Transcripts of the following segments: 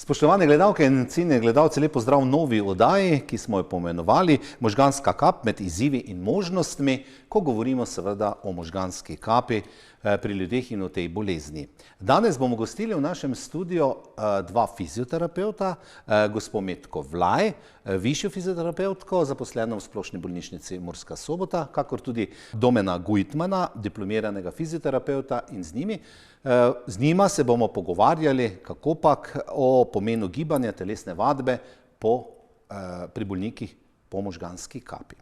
Spoštovane gledalke in cenjeni gledalci, lep pozdrav v novi oddaji, ki smo jo poimenovali Možganska kap med izzivi in možnostmi, ko govorimo seveda o možganski kapi pri ljudeh in o tej bolezni. Danes bomo gostili v našem studiu dva fizioterapeuta, gospo Metko Vlaj, višjo fizioterapevtko, zaposleno v Splošni bolnišnici Murska Sobota, kakor tudi Domena Gujtmana, diplomiranega fizioterapeuta, in z njima se bomo pogovarjali kakopak o pomenu gibanja, telesne vadbe pri bolnikih po možganski kapi.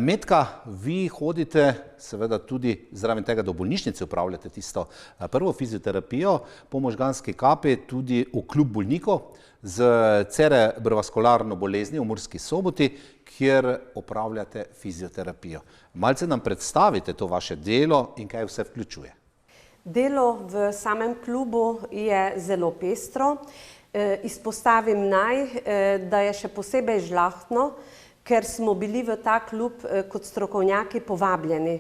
Metka, vi hodite seveda tudi zraven tega, da v bolnišnici opravljate tisto prvo fizioterapijo po možganski kapi, tudi v klub bolnikov z cerebrovaskularno boleznijo v Murski Soboti, kjer opravljate fizioterapijo. Malce nam predstavite to vaše delo in kaj vse vključuje. Delo v samem klubu je zelo pestro. Izpostavim naj, da je še posebej žlahtno, ker smo bili v ta klub kot strokovnjaki povabljeni.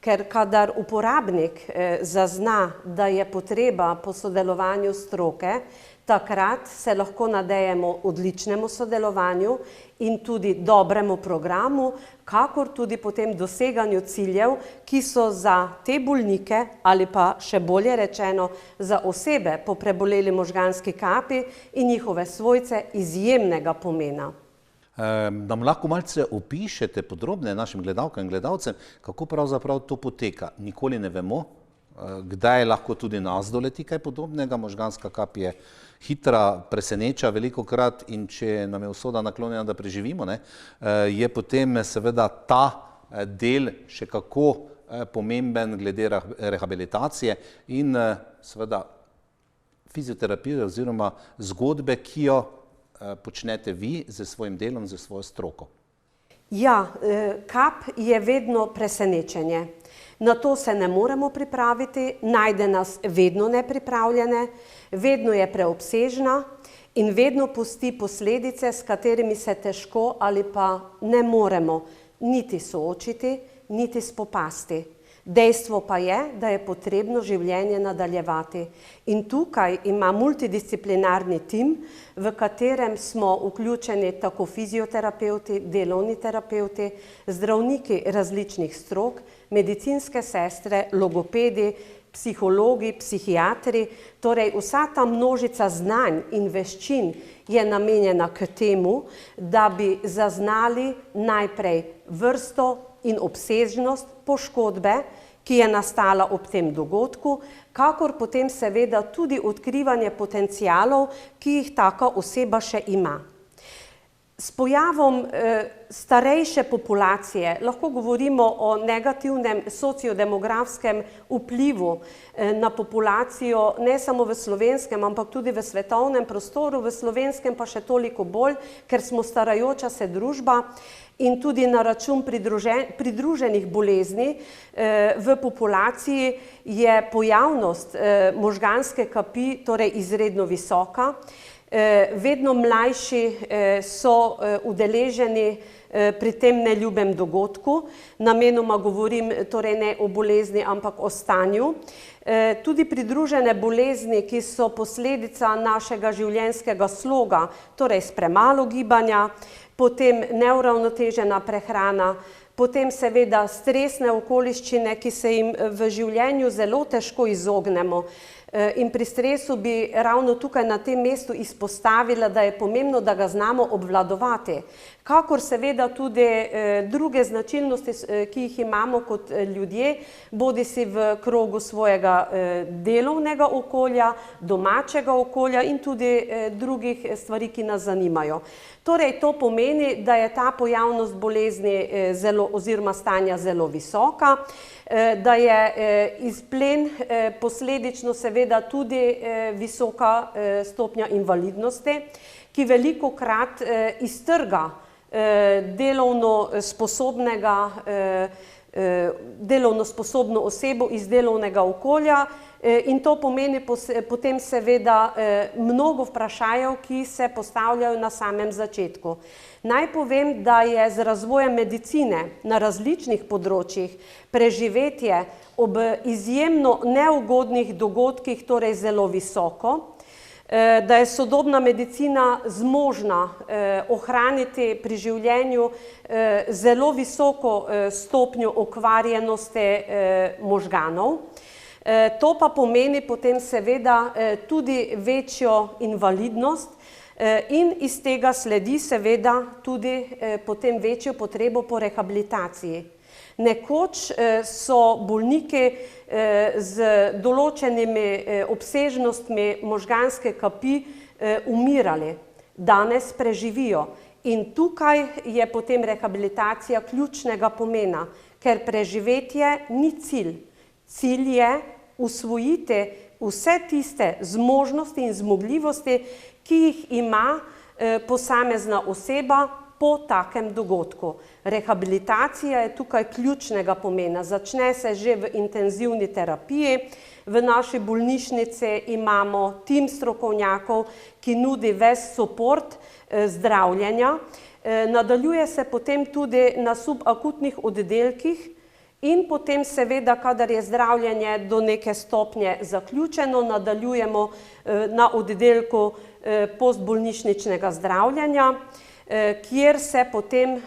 Ker kadar uporabnik zazna, da je potreba po sodelovanju stroke, takrat se lahko nadejemo odličnemu sodelovanju in tudi dobremu programu, kakor tudi potem doseganju ciljev, ki so za te bolnike ali pa še bolje rečeno za osebe po preboleli možganski kapi in njihove svojce izjemnega pomena. Nam lahko malce opišete podrobneje našim gledalkam in gledalcem, kako pravzaprav to poteka. Nikoli ne vemo, kdaj lahko tudi nas doleti kaj podobnega. Možganska kap je hitra, preseneča velikokrat, in če nam je usoda naklonjena, da preživimo, je potem seveda ta del še kako pomemben glede rehabilitacije in seveda fizioterapije oziroma zgodbe, ki jo počnete vi z svojim delom, z svojo stroko. Ja, kap je vedno presenečenje. Na to se ne moremo pripraviti, najde nas vedno nepripravljene, vedno je preobsežna in vedno pusti posledice, s katerimi se težko ali pa ne moremo niti soočiti, niti spopasti. Dejstvo pa je, da je potrebno življenje nadaljevati. In tukaj ima multidisciplinarni tim, v katerem smo vključeni tako fizioterapeuti, delovni terapeuti, zdravniki različnih strok, medicinske sestre, logopedi, psihologi, psihiatri, torej vsa ta množica znanj in veščin je namenjena k temu, da bi zaznali najprej vrsto in obsežnost poškodbe, ki je nastala ob tem dogodku, kakor potem seveda tudi odkrivanje potencialov, ki jih taka oseba še ima. S pojavom starejše populacije lahko govorimo o negativnem sociodemografskem vplivu na populacijo, ne samo v slovenskem, ampak tudi v svetovnem prostoru, v slovenskem pa še toliko bolj, ker smo starajoča se družba in tudi na račun pridruženih bolezni v populaciji je pojavnost možganske kapi torej izredno visoka. Vedno mlajši so udeleženi pri tem neljubem dogodku, namenoma govorim torej ne o bolezni, ampak o stanju. Tudi pridružene bolezni, ki so posledica našega življenjskega sloga, torej s premalo gibanja, potem neuravnotežena prehrana, potem seveda stresne okoliščine, ki se jim v življenju zelo težko izognemo. In pri stresu bi ravno tukaj na tem mestu izpostavila, da je pomembno, da ga znamo obvladovati. Kakor seveda tudi druge značilnosti, ki jih imamo kot ljudje, bodi si v krogu svojega delovnega okolja, domačega okolja in tudi drugih stvari, ki nas zanimajo. Torej, to pomeni, da je ta pojavnost bolezni oziroma stanja zelo visoka, da je izplen posledično seveda tudi visoka stopnja invalidnosti, ki velikokrat iztrga delovno sposobno osebo iz delovnega okolja in to pomeni potem seveda mnogo vprašajev, ki se postavljajo na samem začetku. Naj povem, da je z razvojem medicine na različnih področjih preživetje ob izjemno neugodnih dogodkih torej zelo visoko. da je sodobna medicina zmožna ohraniti pri življenju zelo visoko stopnjo okvarjenosti možganov. To pa pomeni potem seveda tudi večjo invalidnost in iz tega sledi seveda tudi potem večjo potrebo po rehabilitaciji. Nekoč so bolniki z določenimi obsežnostmi možganske kapi umirali, danes preživijo. In tukaj je potem rehabilitacija ključnega pomena, ker preživetje ni cilj. Cilj je usvojiti vse tiste zmožnosti in zmogljivosti, ki jih ima posamezna oseba po takem dogodku. Rehabilitacija je tukaj ključnega pomena. Začne se že v intenzivni terapiji. V naši bolnišnici imamo tim strokovnjakov, ki nudi ves suport zdravljenja. Nadaljuje se potem tudi na subakutnih oddelkih in potem seveda, kadar je zdravljenje do neke stopnje zaključeno, nadaljujemo na oddelku postbolnišničnega zdravljenja, kjer se potem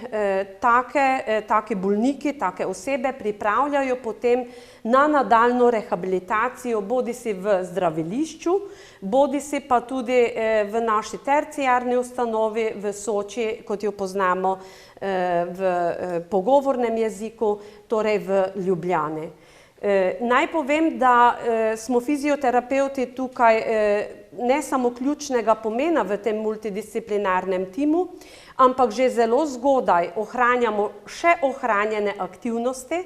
take bolniki, take osebe pripravljajo potem na nadaljnjo rehabilitacijo, bodisi v zdravilišču, bodisi pa tudi v naši terciarni ustanovi v Soči, kot jo poznamo v pogovornem jeziku, torej v Ljubljani. Naj povem, da smo fizioterapevti tukaj ne samo ključnega pomena v tem multidisciplinarnem timu, ampak že zelo zgodaj ohranjamo še ohranjene aktivnosti,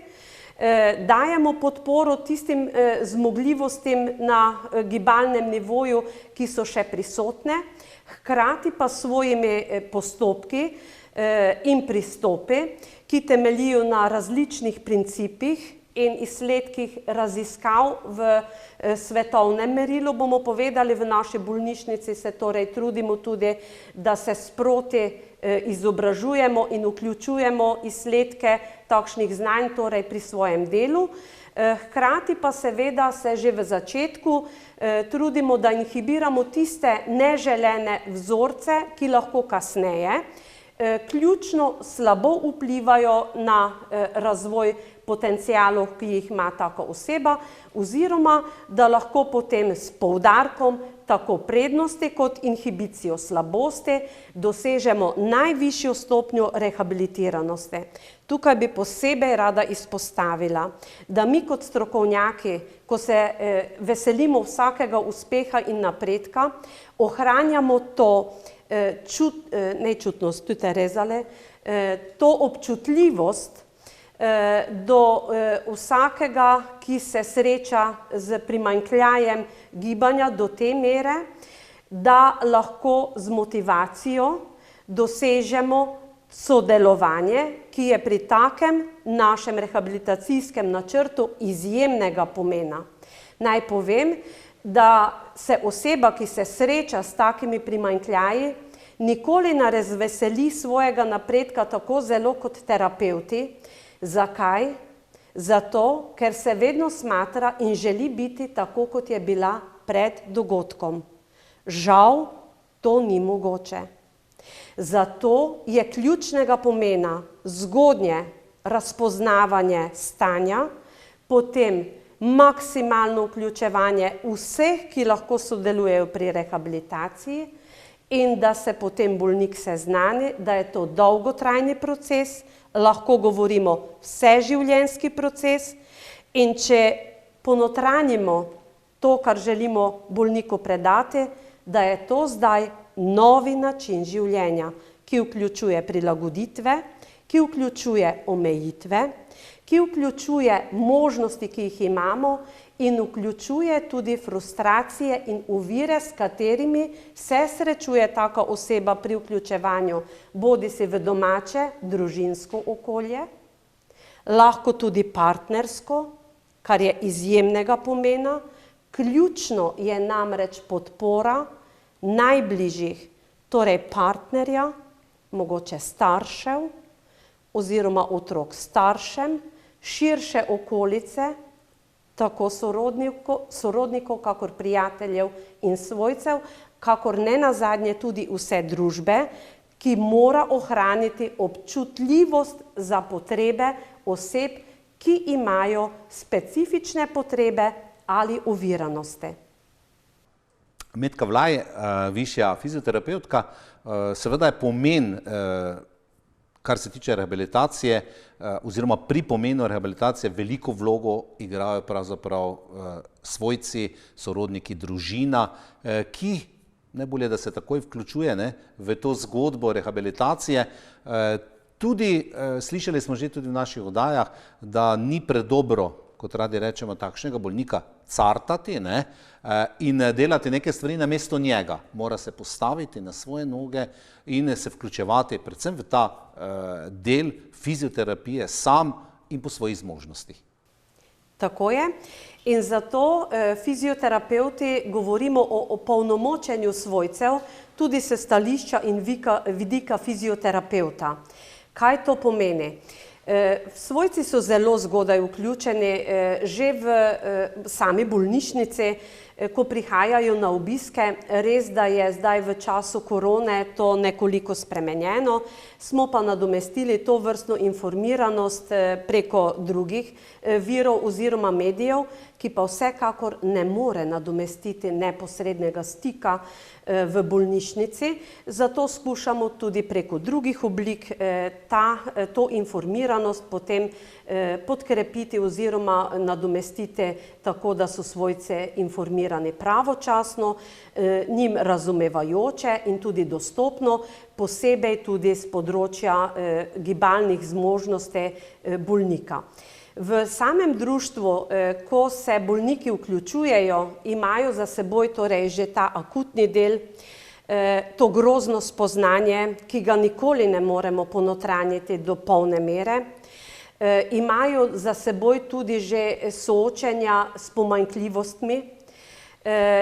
dajemo podporo tistim zmogljivostim na gibalnem nivoju, ki so še prisotne, hkrati pa s svojimi postopki in pristopi, ki temeljijo na različnih principih in izsledkih raziskav v svetovnem merilu, bomo povedali, v naši bolnišnici se torej trudimo tudi, da se sproti izobražujemo in vključujemo izsledke takšnih znanj torej pri svojem delu. Hkrati pa seveda se že v začetku trudimo, da inhibiramo tiste neželene vzorce, ki lahko kasneje ključno slabo vplivajo na razvoj potencialov, ki jih ima taka oseba, oziroma da lahko potem s poudarkom tako prednosti kot inhibicijo slabosti dosežemo najvišjo stopnjo rehabilitiranosti. Tukaj bi posebej rada izpostavila, da mi kot strokovnjaki, ko se veselimo vsakega uspeha in napredka, ohranjamo to nečutnost, tudi rezale, to občutljivost do vsakega, ki se sreča z primanjkljajem gibanja do te mere, da lahko z motivacijo dosežemo sodelovanje, ki je pri takem našem rehabilitacijskem načrtu izjemnega pomena. Naj povem, da se oseba, ki se sreča s takimi primanjkljaji, nikoli ne razveseli svojega napredka tako zelo kot terapevti. Zakaj? Zato, ker se vedno smatra in želi biti tako, kot je bila pred dogodkom. Žal, to ni mogoče. Zato je ključnega pomena zgodnje razpoznavanje stanja, potem maksimalno vključevanje vseh, ki lahko sodelujejo pri rehabilitaciji, in da se potem bolnik seznani, da je to dolgotrajni proces, lahko govorimo vseživljenjski proces, in če ponotranjimo to, kar želimo bolniku predati, da je to zdaj novi način življenja, ki vključuje prilagoditve, ki vključuje omejitve, ki vključuje možnosti, ki jih imamo, in vključuje tudi frustracije in ovire, s katerimi se srečuje taka oseba pri vključevanju, bodisi v domače, družinsko okolje, lahko tudi partnersko, kar je izjemnega pomena. Ključno je namreč podpora najbližjih, torej partnerja, mogoče staršev oziroma otrok staršem, širše okolice, tako sorodnikov, kakor prijateljev in svojcev, kakor ne nazadnje tudi vse družbe, ki mora ohraniti občutljivost za potrebe oseb, ki imajo specifične potrebe ali oviranosti. Metka Vlaj, višja fizioterapevtka, seveda je pomen, kar se tiče rehabilitacije, oziroma pri pomenu rehabilitacije veliko vlogo igrajo pravzaprav svojci, sorodniki, družina, ki najbolje, da se takoj vključuje v to zgodbo rehabilitacije. Tudi, slišali smo že tudi v naših oddajah, da ni predobro, kot radi rečemo, takšnega bolnika cartati in delati neke stvari namesto njega. Mora se postaviti na svoje noge in se vključevati predvsem v ta del fizioterapije sam in po svojih zmožnostih. Tako je. In zato fizioterapevti govorimo o opolnomočenju svojcev tudi s stališča in vidika fizioterapevta. Kaj to pomeni? Svojci so zelo zgodaj vključeni že v sami bolnišnici, ko prihajajo na obiske. Res, da je zdaj v času korone to nekoliko spremenjeno, smo pa nadomestili to vrstno informiranost preko drugih virov oziroma medijev, ki pa vsekakor ne more nadomestiti neposrednega stika v bolnišnici. Zato skušamo tudi preko drugih oblik to informiranost potem podkrepiti oziroma nadomestiti tako, da so svojce informirani pravočasno, njim razumevajoče in tudi dostopno, posebej tudi z področja gibalnih zmožnosti bolnika. V samem društvu, ko se bolniki vključujejo, imajo za seboj torej že ta akutni del, to grozno spoznanje, ki ga nikoli ne moremo ponotranjiti do polne mere. Imajo za seboj tudi že soočenja s pomanjkljivostmi,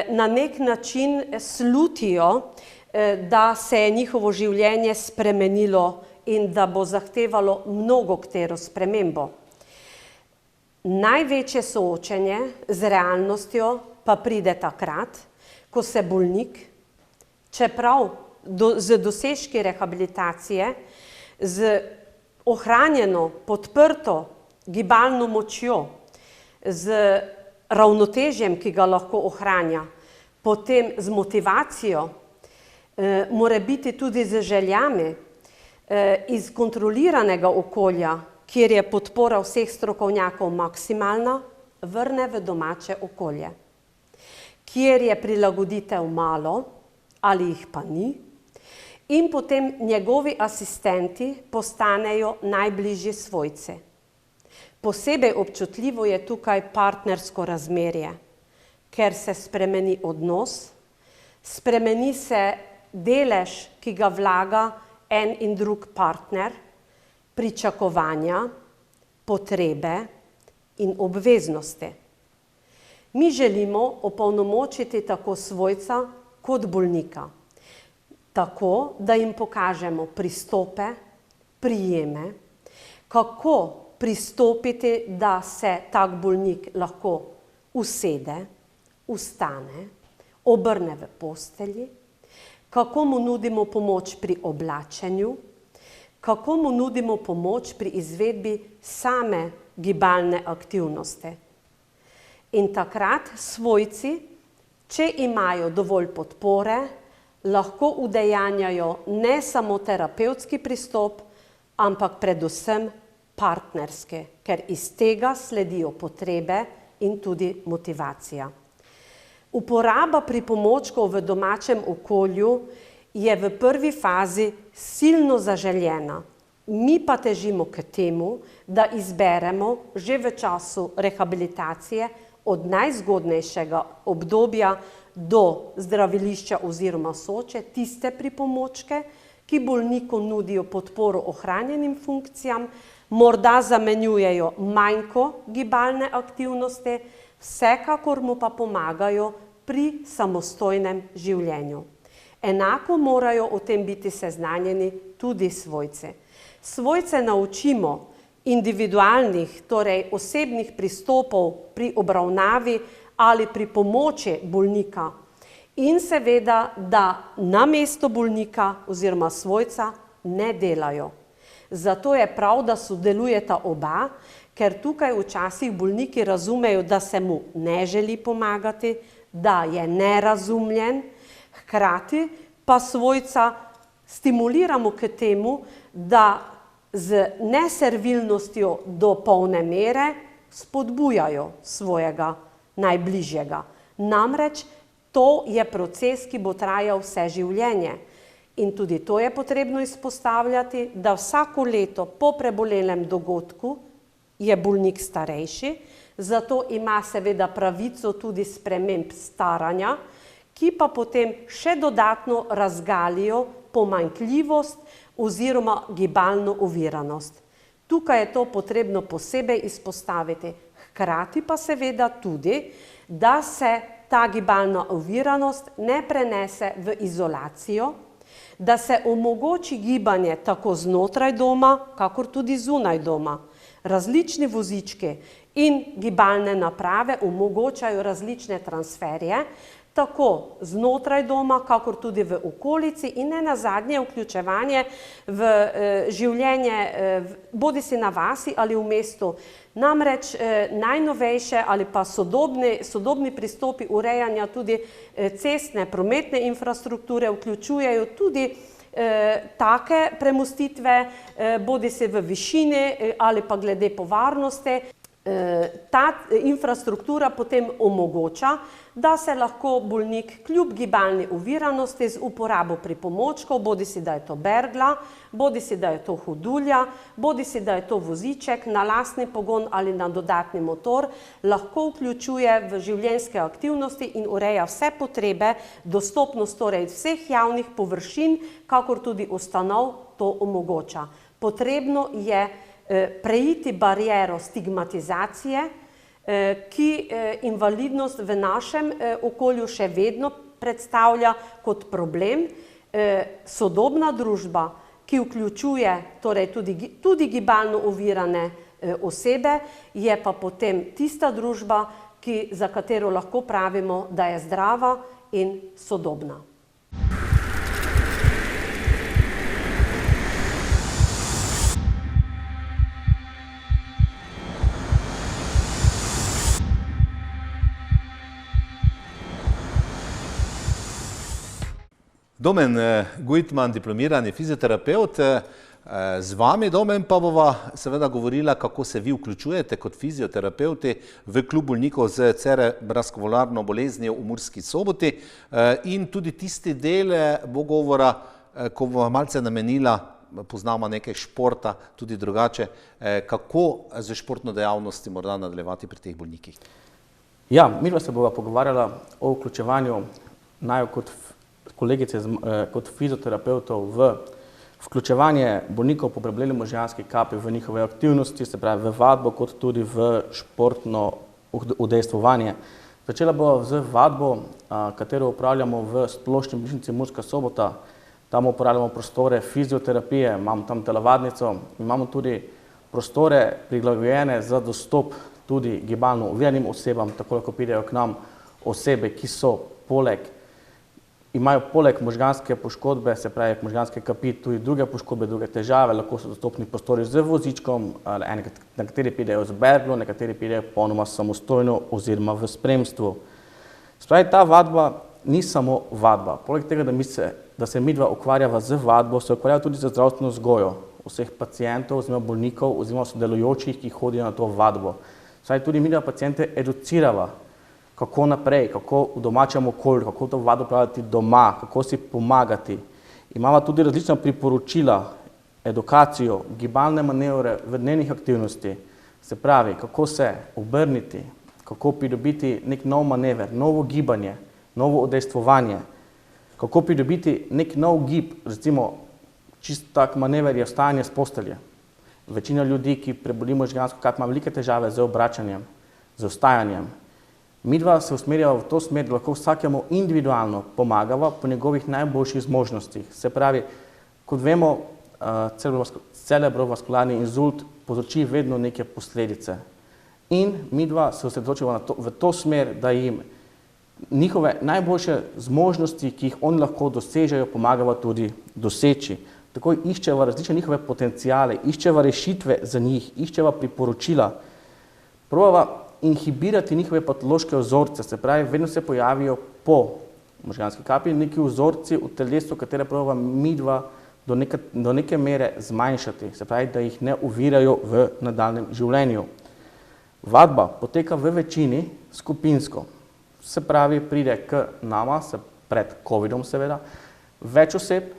na nek način slutijo, da se je njihovo življenje spremenilo in da bo zahtevalo mnogokatero spremembo. Največje soočenje z realnostjo pa pride takrat, ko se bolnik, čeprav z dosežki rehabilitacije, z ohranjeno, podprto gibalno močjo, z ravnotežjem, ki ga lahko ohranja, potem z motivacijo, morebiti tudi z željami, iz kontroliranega okolja, kjer je podpora vseh strokovnjakov maksimalna, vrne v domače okolje, kjer je prilagoditev malo ali jih pa ni, in potem njegovi asistenti postanejo najbližji svojci. Posebej občutljivo je tukaj partnersko razmerje, ker se spremeni odnos, spremeni se delež, ki ga vlaga en in drug partner, pričakovanja, potrebe in obveznosti. Mi želimo opolnomočiti tako svojca kot bolnika, tako, da jim pokažemo pristope, prijeme, kako pristopiti, da se tak bolnik lahko usede, vstane, obrne v postelji, kako mu nudimo pomoč pri oblačenju, kako mu nudimo pomoč pri izvedbi same gibalne aktivnosti. In takrat svojci, če imajo dovolj podpore, lahko udejanjajo ne samo terapevtski pristop, ampak predvsem partnerske, ker iz tega sledijo potrebe in tudi motivacija. Uporaba pripomočkov v domačem okolju je v prvi fazi silno zaželjena. Mi pa težimo k temu, da izberemo že v času rehabilitacije od najzgodnejšega obdobja do zdravilišča oziroma Soče tiste pripomočke, ki bolniku nudijo podporo ohranjenim funkcijam, morda zamenjujejo manjko gibalne aktivnosti, vsekakor mu pa pomagajo pri samostojnem življenju. Enako morajo o tem biti seznanjeni tudi svojci. Svojce naučimo individualnih, torej osebnih pristopov pri obravnavi ali pri pomoči bolnika in seveda, da na mesto bolnika oziroma svojca ne delajo. Zato je prav, da sodelujeta oba, ker tukaj včasih bolniki razumejo, da se mu ne želi pomagati, da je nerazumljen, hkrati pa svojca stimuliramo k temu, da z neservilnostjo do polne mere spodbujajo svojega najbližjega. Namreč to je proces, ki bo trajal vse življenje. In tudi to je potrebno izpostavljati, da vsako leto po prebolelem dogodku je bolnik starejši, zato ima seveda pravico tudi sprememb staranja, ki pa potem še dodatno razgalijo pomanjkljivost oziroma gibalno oviranost. Tukaj je to potrebno posebej izpostaviti. Hkrati pa seveda tudi, da se ta gibalna oviranost ne prenese v izolacijo, da se omogoči gibanje tako znotraj doma, kakor tudi zunaj doma. Različni vozički in gibalne naprave omogočajo različne transferje, tako znotraj doma, kakor tudi v okolici in nenazadnje vključevanje v življenje bodisi na vasi ali v mestu. Namreč najnovejše ali pa sodobni pristopi urejanja tudi cestne, prometne infrastrukture vključujejo tudi take premostitve, bodisi v višini ali pa glede po varnosti. Ta infrastruktura potem omogoča, da se lahko bolnik kljub gibalni oviranosti z uporabo pripomočkov, bodisi da je to bergla, bodisi da je to hodulja, bodisi da je to voziček na lastni pogon ali na dodatni motor, lahko vključuje v življenjske aktivnosti in ureja vse potrebe, dostopnost torej vseh javnih površin, kakor tudi ustanov to omogoča. Potrebno je preiti bariero stigmatizacije, ki invalidnost v našem okolju še vedno predstavlja kot problem. Sodobna družba, ki vključuje torej tudi gibalno ovirane osebe, je pa potem tista družba, za katero lahko pravimo, da je zdrava in sodobna. Domen Gujtman, diplomirani fizioterapevt, z vami, Domen, pa bova seveda govorila, kako se vi vključujete kot fizioterapevti v klub bolnikov z cerebrovaskularno boleznijo v Murski Soboti in tudi tisti del bo govora, ko bova malce namenila, poznamo nekaj športa, tudi drugače, kako z športno dejavnosti morda nadaljevati pri teh bolnikih. Ja, midva se bova pogovarjala o vključevanju naju kot kolegice kot fizioterapevtov v vključevanje bolnikov po preboleli možganski kapi v njihove aktivnosti, se pravi v vadbo, kot tudi v športno udejstvovanje. Začela bo z vadbo, katero upravljamo v Splošni bolnišnici Murska Sobota. Tam uporabljamo prostore fizioterapije, imamo tam telovadnico, imamo tudi prostore prilagojene za dostop tudi gibalno oviranim osebam, tako lahko pridejo k nam osebe, ki so imajo poleg možganske poškodbe, se pravi možganske kapi, tudi druge poškodbe, druge težave, lahko so dostopni prostori z vozičkom, nekateri pridejo z berglo, nekateri pridejo ponoma samostojno oziroma v spremstvu. Se pravi, ta vadba ni samo vadba. Poleg tega, da se midva ukvarjava z vadbo, se ukvarjava tudi z zdravstveno vzgojo vseh pacientov oziroma bolnikov oziroma sodelujočih, ki hodijo na to vadbo. Se pravi, tudi midva paciente educirava, kako naprej, kako v domačem okolju, kako to vadbo opravljati doma, kako si pomagati. Imamo tudi različna priporočila, edukacijo, gibalne manevre v dnevnih aktivnosti, se pravi, kako se obrniti, kako pridobiti nek nov manever, novo gibanje, novo udejstvovanje, kako pridobiti nek nov gib, recimo čist tak manever je vstajanje s postelje. Večina ljudi, ki preboli možgansko kap, ima velike težave z obračanjem, z vstajanjem. Midva se usmerjava v to smer, da lahko vsakemu individualno pomagava po njegovih najboljših zmožnostih. Se pravi, kot vemo, cerebrovaskularni inzult povzroči vedno neke posledice. In midva se osredotočimo v to smer, da jim njihove najboljše zmožnosti, ki jih oni lahko dosežejo, pomagava tudi doseči. Tako iščeva različne njihove potencijale, iščeva rešitve za njih, iščeva priporočila, probava inhibirati njihove patološke vzorce, se pravi, vedno se pojavijo po možganski kapi neki vzorci v telesu, katere probava midva do neke mere zmanjšati, se pravi, da jih ne ovirajo v nadaljnjem življenju. Vadba poteka v večini skupinsko, se pravi, pride k nama, pred COVID-om seveda, več oseb,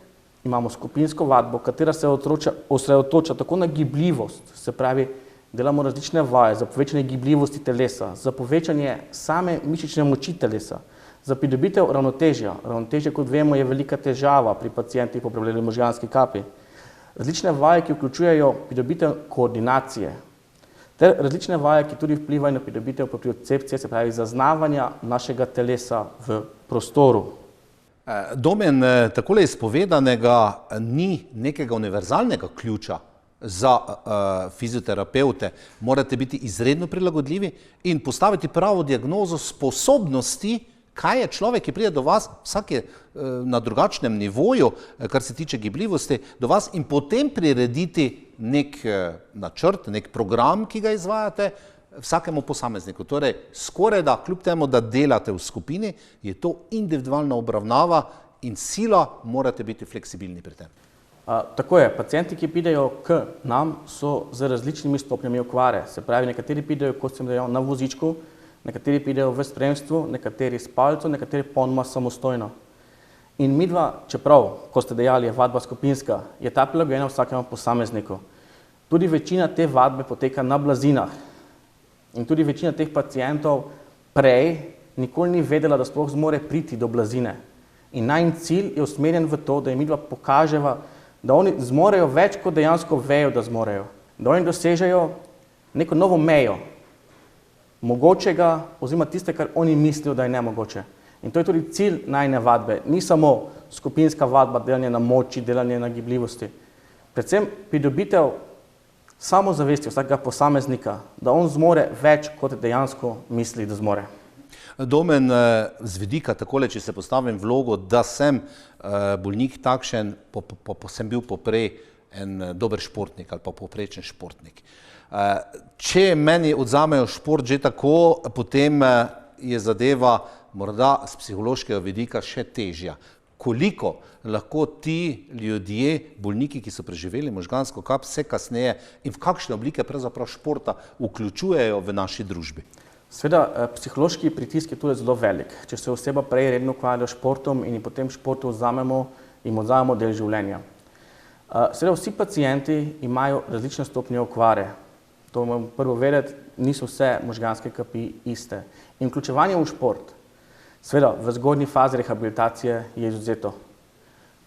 imamo skupinsko vadbo, katera se osredotoča tako na gibljivost, se pravi, delamo različne vaje za povečanje gibljivosti telesa, za povečanje same mišične moči telesa, za pridobitev ravnotežja. Ravnotežje, kot vemo, je velika težava pri pacientih po preboleli možganski kapi. Različne vaje, ki vključujejo pridobitev koordinacije, ter različne vaje, ki tudi vplivajo na pridobitev propriocepcije, se pravi zaznavanja našega telesa v prostoru. Domen, takole izpovedanega ni nekega univerzalnega ključa za fizioterapevte. Morate biti izredno prilagodljivi in postaviti pravo diagnozo sposobnosti, kaj je človek, ki pride do vas, vsak je na drugačnem nivoju, kar se tiče gibljivosti, do vas in potem prirediti nek načrt, nek program, ki ga izvajate vsakemu posamezniku. Torej, skoraj da, kljub temu, da delate v skupini, je to individualna obravnava in sila morate biti fleksibilni pri tem. Tako je, pacienti, ki pridejo k nam, so z različnimi stopnjami okvare. Se pravi, nekateri pridejo, kot sem dejal, na vozičku, nekateri pridejo v spremstvu, nekateri s palico, nekateri ponoma samostojno. In midva, čeprav, ko ste dejali, je vadba skupinska, je ta prilagojena vsakemu posamezniku. Tudi večina te vadbe poteka na blazinah. In tudi večina teh pacientov prej nikoli ni vedela, da sploh zmore priti do blazine. In najin cilj je usmerjen v to, da jim midva pokaževa, da oni zmorejo več, kot dejansko vejo, da zmorejo. Da oni dosežejo neko novo mejo mogočega, oziroma tiste, kar oni mislijo, da je nemogoče. In to je tudi cilj najine vadbe. Ni samo skupinska vadba, delanje na moči, delanje na gibljivosti. Predvsem pridobitev samozavesti vsakega posameznika, da on zmore več, kot dejansko misli, da zmore. Domen, z vidika takole, če se postavim vlogo, da sem bolnik takšen, sem bil poprej en dober športnik ali pa poprečen športnik. Če meni odzamejo šport že tako, potem je zadeva morda z psihološkega vidika še težja. Koliko lahko ti ljudje, bolniki, ki so preživeli možgansko kap, se kasneje in v kakšne oblike pravzaprav športa vključujejo v naši družbi? Seveda, psihološki pritisk je tudi zelo velik. Če se oseba prej redno ukvarja s športom in potem športu jim odzamemo del življenja. Seveda, vsi pacienti imajo različne stopnje okvare. To moramo prvo vedeti, niso vse možganske kapi iste. In vključevanje v šport, seveda, v zgodnji fazi rehabilitacije je izvzeto.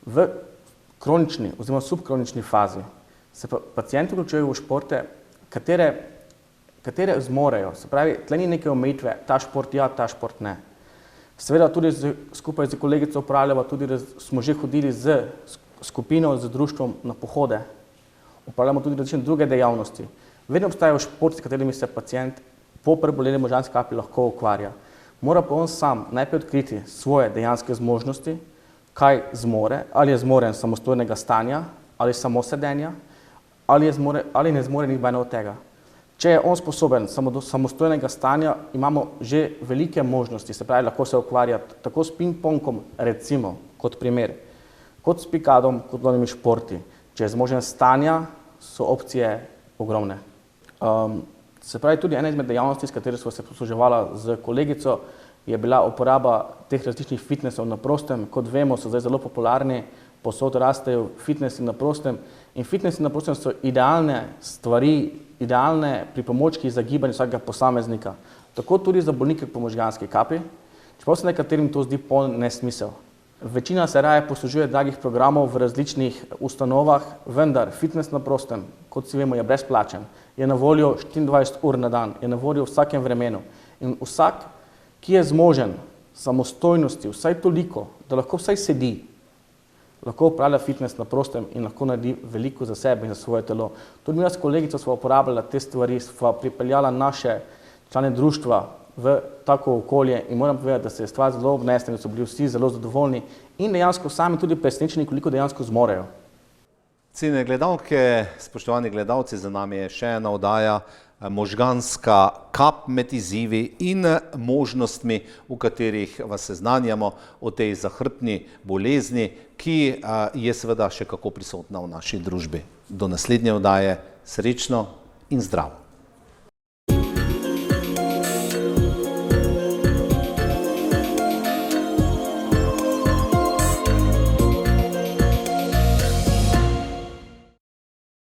V kronični oziroma subkronični fazi se pacienti vključujejo v športe, katere zmorejo. Se pravi, tle ni neke omejitve, ta šport ja, ta šport ne. Seveda tudi skupaj z kolegico upravljamo, tudi smo že hodili z skupino, z društvom na pohode. Upravljamo tudi različne druge dejavnosti. Vedno obstajajo športi, s katerimi se pacient po preboleli možganski kapi lahko ukvarja. Mora pa on sam najprej odkriti svoje dejanske zmožnosti, kaj zmore, ali je zmoren samostojnega stanja, ali samo sedenja, ali ne zmore nobeno od tega. Če je on sposoben samostojnega stanja, imamo že velike možnosti, se pravi, lahko se ukvarja tako s ping-pongom, recimo, kot primer, kot s pikadom, kot novimi športi. Če je zmožen stanja, so opcije ogromne. Se pravi, tudi ena izmed dejavnosti, s katero sva se posluževala z kolegico, je bila uporaba teh različnih fitnesov na prostem. Kot vemo, so zdaj zelo popularni, povsod rastejo fitnesi na prostem. In fitnesi na prostem so idealne stvari, idealne pripomočki za gibanje vsakega posameznika. Tako tudi za bolnike po možganski kapi, čeprav se nekaterim to zdi poln nesmisel. Večina se raje poslužuje dragih programov v različnih ustanovah, vendar fitnes na prostem, kot si vemo, je brezplačen, je na voljo 24 ur na dan, je na voljo v vsakem vremenu. In vsak, ki je zmožen samostojnosti, vsaj toliko, da lahko vsaj sedi, lahko upravlja fitnes na prostem in lahko naredi veliko za sebe in za svoje telo. Tudi mi s kolegico sva uporabljala te stvari, sva pripeljala naše člane društva v tako okolje in moram povedati, da se je stvar zelo obnesla in so bili vsi zelo zadovoljni in dejansko sami tudi presenečeni, koliko dejansko zmorejo. Cenjene gledalke, spoštovani gledalci, za nami je še ena oddaja Možganska kap med izzivi in možnostmi, v katerih vas seznanjamo o tej zahrbtni bolezni, ki je seveda še kako prisotna v naši družbi. Do naslednje oddaje, srečno in zdravo.